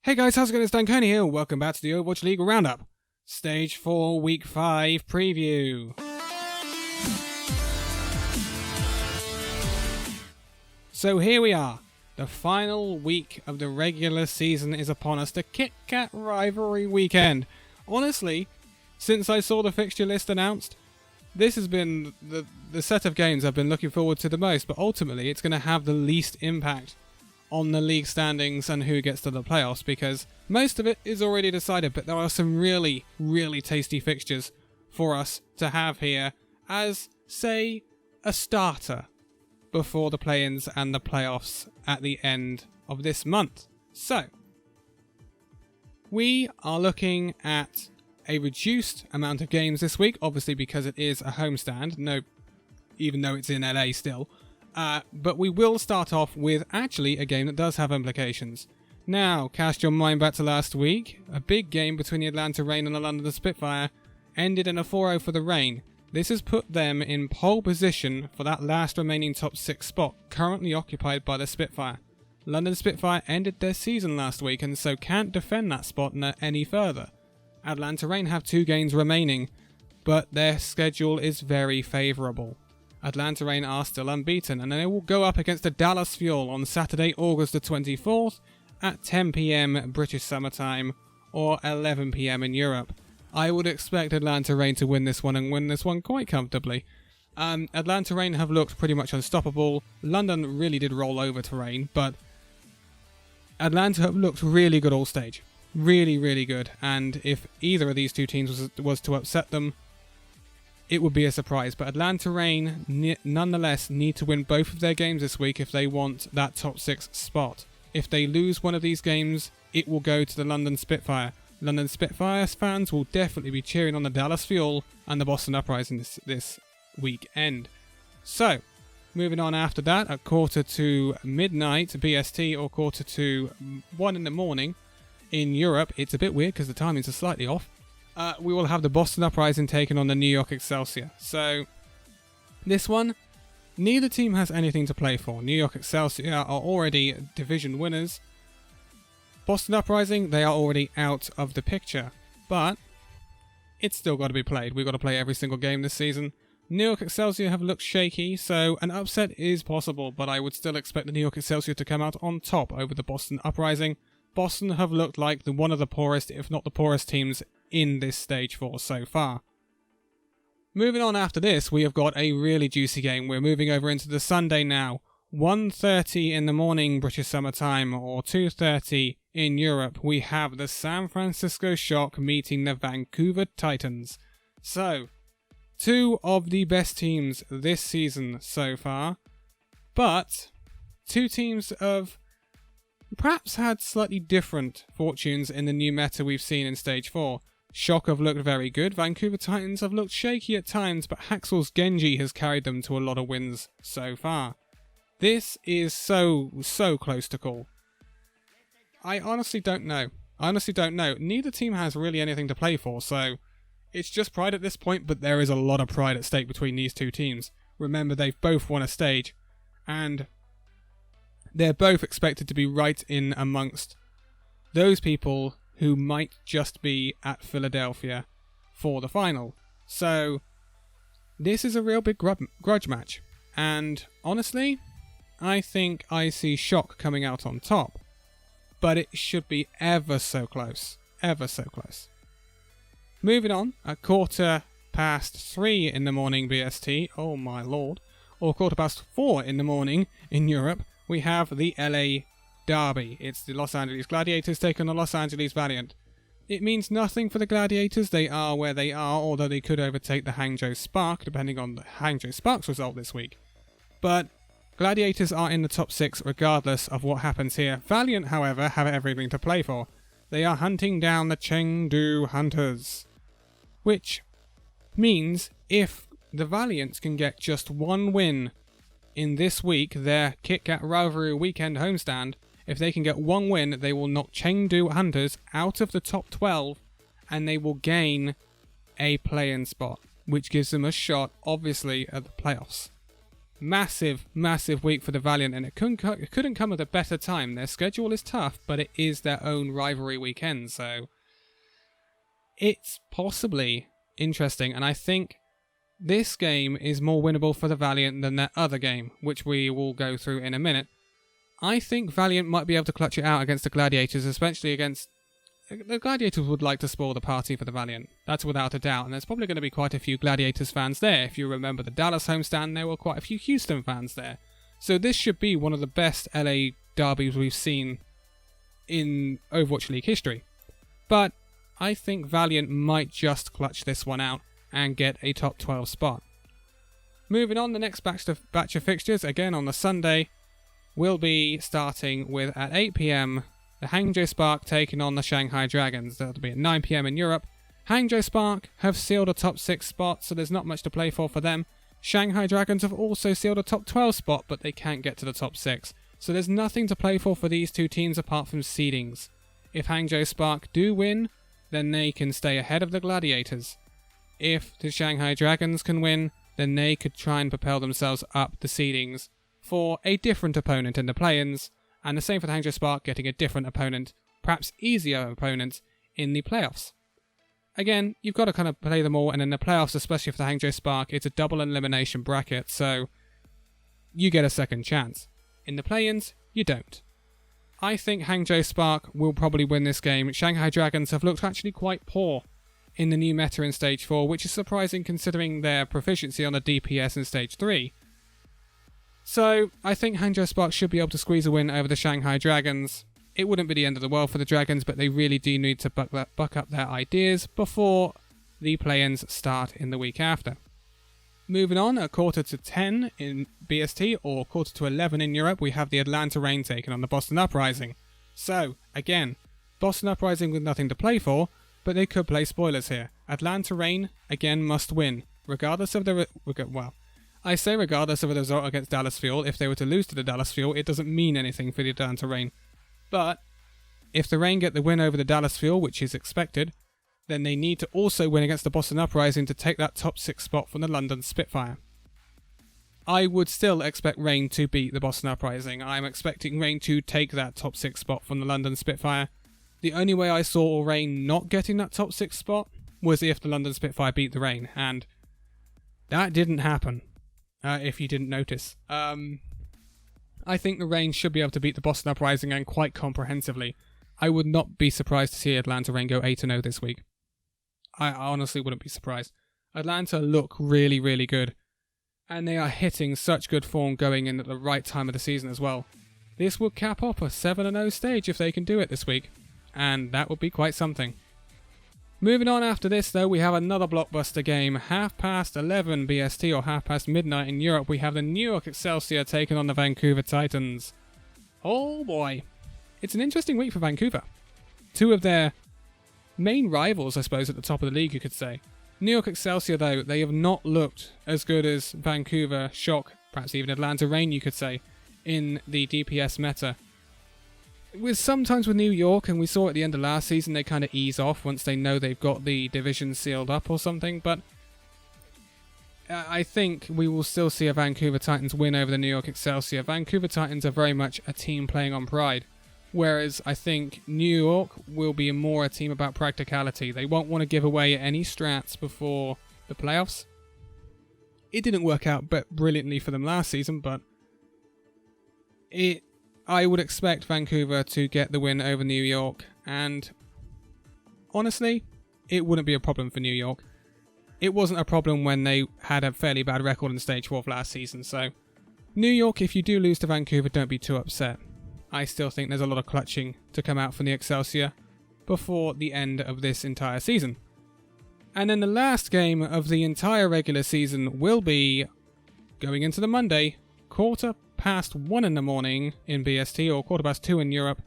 Hey guys, how's it going? It's Danconia here. Welcome back to the Overwatch League Roundup. Stage 4, Week 5 preview. So here we are. The final week of the regular season is upon us. The Kit Kat rivalry weekend. Honestly, since I saw the fixture list announced, this has been the set of games I've been looking forward to the most, but ultimately it's going to have the least impact on the league standings and who gets to the playoffs, because most of it is already decided, but there are some really, really tasty fixtures for us to have here as, say, a starter before the play-ins and the playoffs at the end of this month. So, we are looking at a reduced amount of games this week, obviously because it is a homestand, even though it's in LA still. But we will start off with actually a game that does have implications. Now, cast your mind back to last week. A big game between the Atlanta Reign and the London Spitfire ended in a 4-0 for the Reign. This has put them in pole position for that last remaining top 6 spot, currently occupied by the Spitfire. London Spitfire ended their season last week and so can't defend that spot any further. Atlanta Reign have 2 games remaining, but their schedule is very favourable. Atlanta Reign are still unbeaten, and they will go up against the Dallas Fuel on Saturday, August the 24th at 10 PM British Summer Time or 11 PM in Europe. I would expect Atlanta Reign to win this one and win this one quite comfortably. Atlanta Reign have looked pretty much unstoppable. London really did roll over to Reign, but Atlanta have looked really good all stage. Really, really good, and if either of these two teams was to upset them, it would be a surprise, but Atlanta Reign nonetheless need to win both of their games this week if they want that top 6 spot. If they lose one of these games, it will go to the London Spitfire. London Spitfire fans will definitely be cheering on the Dallas Fuel and the Boston Uprising this weekend. So, moving on after that, at quarter to midnight BST or quarter to 1 in the morning in Europe, it's a bit weird because the timings are slightly off. We will have the Boston Uprising taking on the New York Excelsior. So, this one, neither team has anything to play for. New York Excelsior are already division winners. Boston Uprising, they are already out of the picture. But, it's still got to be played. We've got to play every single game this season. New York Excelsior have looked shaky, so an upset is possible, but I would still expect the New York Excelsior to come out on top over the Boston Uprising. Boston have looked like one of the poorest, if not the poorest teams in this stage 4 so far. Moving on after this, we have got a really juicy game. We're moving over into the Sunday now. 1:30 in the morning British Summer Time or 2:30 in Europe. We have the San Francisco Shock meeting the Vancouver Titans. So, 2 of the best teams this season so far, but 2 teams of perhaps had slightly different fortunes in the new meta we've seen in Stage 4. Shock have looked very good, Vancouver Titans have looked shaky at times, but Haxel's Genji has carried them to a lot of wins so far. This is so close to call. I honestly don't know. Neither team has really anything to play for, so it's just pride at this point, but there is a lot of pride at stake between these 2 teams. Remember, they've both won a stage, and they're both expected to be right in amongst those people who might just be at Philadelphia for the final. So, this is a real big grudge match. And honestly, I think I see Shock coming out on top. But it should be ever so close. Ever so close. Moving on, at 3:15 in the morning BST, oh my lord, or 4:15 in the morning in Europe, we have the LA Derby. It's the Los Angeles Gladiators taking the Los Angeles Valiant. It means nothing for the Gladiators. They are where they are, although they could overtake the Hangzhou Spark, depending on the Hangzhou Spark's result this week. But Gladiators are in the top 6 regardless of what happens here. Valiant, however, have everything to play for. They are hunting down the Chengdu Hunters. Which means if the Valiants can get just 1 win in this week, their Kit Kat rivalry weekend homestand, if they can get 1 win, they will knock Chengdu Hunters out of the top 12 and they will gain a play-in spot, which gives them a shot, obviously, at the playoffs. massive, massive week for the Valiant, and it couldn't come at a better time. Their schedule is tough, but it is their own rivalry weekend, so it's possibly interesting, and I think this game is more winnable for the Valiant than that other game, which we will go through in a minute. I think Valiant might be able to clutch it out against the Gladiators, especially against... The Gladiators would like to spoil the party for the Valiant. That's without a doubt, and there's probably going to be quite a few Gladiators fans there. If you remember the Dallas homestand, there were quite a few Houston fans there. So this should be one of the best LA derbies we've seen in Overwatch League history. But I think Valiant might just clutch this one out and get a top 12 spot. Moving on, the next batch of fixtures, again on the Sunday, will be starting with at 8 PM the Hangzhou Spark taking on the Shanghai Dragons. That'll be at 9 PM in Europe. Hangzhou Spark have sealed a top 6 spot, so there's not much to play for them. Shanghai Dragons have also sealed a top 12 spot, but they can't get to the top 6. So there's nothing to play for these two teams apart from seedings. If Hangzhou Spark do win, then they can stay ahead of the Gladiators. If the Shanghai Dragons can win, then they could try and propel themselves up the seedings for a different opponent in the play-ins, and the same for the Hangzhou Spark getting a different opponent, perhaps easier opponent, in the playoffs. Again, you've got to kind of play them all, and in the playoffs, especially for the Hangzhou Spark, it's a double elimination bracket, so you get a second chance. In the play-ins, you don't. I think Hangzhou Spark will probably win this game. Shanghai Dragons have looked actually quite poor in the new meta in Stage 4, which is surprising considering their proficiency on the DPS in Stage 3. So, I think Hangzhou Spark should be able to squeeze a win over the Shanghai Dragons. It wouldn't be the end of the world for the Dragons, but they really do need to buck up their ideas before the play-ins start in the week after. Moving on, at 9:45 in BST, or 11:15 in Europe, we have the Atlanta Reign taking on the Boston Uprising. So, again, Boston Uprising with nothing to play for, but they could play spoilers here. Atlanta Reign, again, must win, regardless of the... I say regardless of the result against Dallas Fuel. If they were to lose to the Dallas Fuel, it doesn't mean anything for the Atlanta Reign. But if the Reign get the win over the Dallas Fuel, which is expected, then they need to also win against the Boston Uprising to take that top 6 spot from the London Spitfire. I would still expect Reign to beat the Boston Uprising. I'm expecting Reign to take that top 6 spot from the London Spitfire. The only way I saw Reign not getting that top 6 spot was if the London Spitfire beat the Reign, and that didn't happen. If you didn't notice. I think the Reign should be able to beat the Boston Uprising, and quite comprehensively. I would not be surprised to see Atlanta Reign go 8-0 this week. I honestly wouldn't be surprised. Atlanta look really, really good. And they are hitting such good form going in at the right time of the season as well. This would cap off a 7-0 stage if they can do it this week. And that would be quite something. Moving on after this, though, we have another blockbuster game. 11:30 BST, or 12:30 midnight in Europe, we have the New York Excelsior taking on the Vancouver Titans. Oh boy. It's an interesting week for Vancouver. Two of their main rivals, I suppose, at the top of the league, you could say. New York Excelsior, though, they have not looked as good as Vancouver, Shurk, perhaps even Atlanta Reign, you could say, in the DPS meta. Sometimes with New York, and we saw at the end of last season, they kind of ease off once they know they've got the division sealed up or something, but I think we will still see a Vancouver Titans win over the New York Excelsior. Vancouver Titans are very much a team playing on pride, whereas I think New York will be more a team about practicality. They won't want to give away any strats before the playoffs. It didn't work out brilliantly for them last season, but I would expect Vancouver to get the win over New York, and honestly, it wouldn't be a problem for New York. It wasn't a problem when they had a fairly bad record in Stage 4 of last season, so New York, if you do lose to Vancouver, don't be too upset. I still think there's a lot of clutching to come out from the Excelsior before the end of this entire season. And then the last game of the entire regular season will be going into the Monday, 1:15 in the morning in BST, or 2:15 in Europe,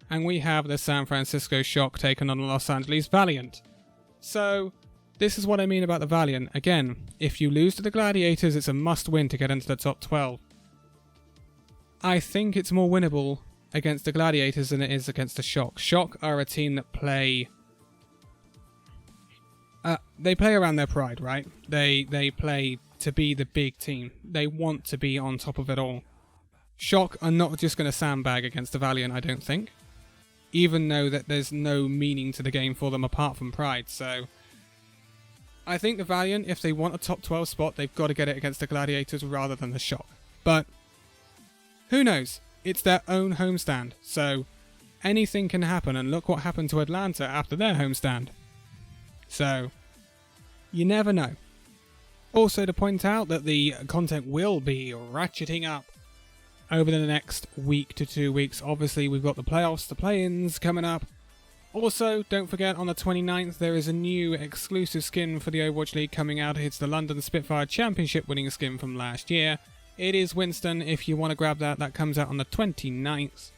and we have the San Francisco Shock taking on the Los Angeles Valiant. So, this is what I mean about the Valiant. Again, if you lose to the Gladiators, it's a must-win to get into the top 12. I think it's more winnable against the Gladiators than it is against the Shock. Shock are a team that play... they play around their pride, right? They play to be the big team. They want to be on top of it all. Shurk are not just going to sandbag against the Valiant, I don't think. Even though that there's no meaning to the game for them apart from pride. So I think the Valiant, if they want a top 12 spot, they've got to get it against the Gladiators rather than the Shurk. But who knows? It's their own homestand. So anything can happen, and look what happened to Atlanta after their homestand. So you never know. Also to point out that the content will be ratcheting up over the next week to 2 weeks. Obviously we've got the playoffs, the play-ins coming up. Also, don't forget on the 29th there is a new exclusive skin for the Overwatch League coming out. It's the London Spitfire Championship winning skin from last year. It is Winston. If you want to grab that, that comes out on the 29th.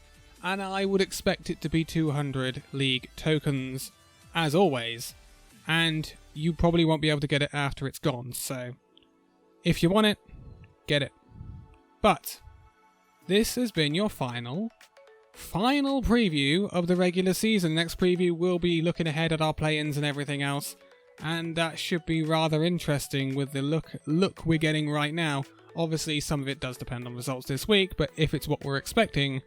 And I would expect it to be 200 League tokens, as always. And you probably won't be able to get it after it's gone, so if you want it, get it. But this has been your final preview of the regular season. Next preview will be looking ahead at our play-ins and everything else, and that should be rather interesting with the look we're getting right now. Obviously some of it does depend on results this week, but if it's what we're expecting,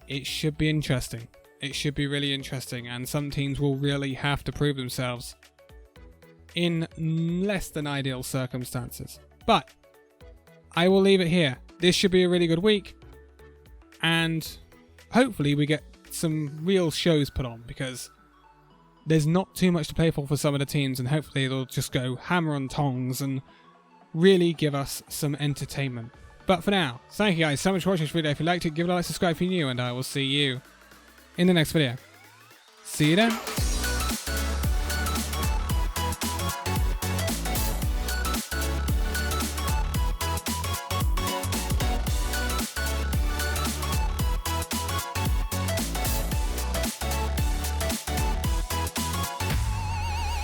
it should be interesting. It should be really interesting, and some teams will really have to prove themselves in less than ideal circumstances. But I will leave it here. This should be a really good week, and hopefully we get some real shows put on, because there's not too much to play for some of the teams, and hopefully it'll just go hammer on tongs and really give us some entertainment. But for now, thank you guys so much for watching this video. If you liked it, give it a like, subscribe if you're new, and I will see you in the next video. See you then.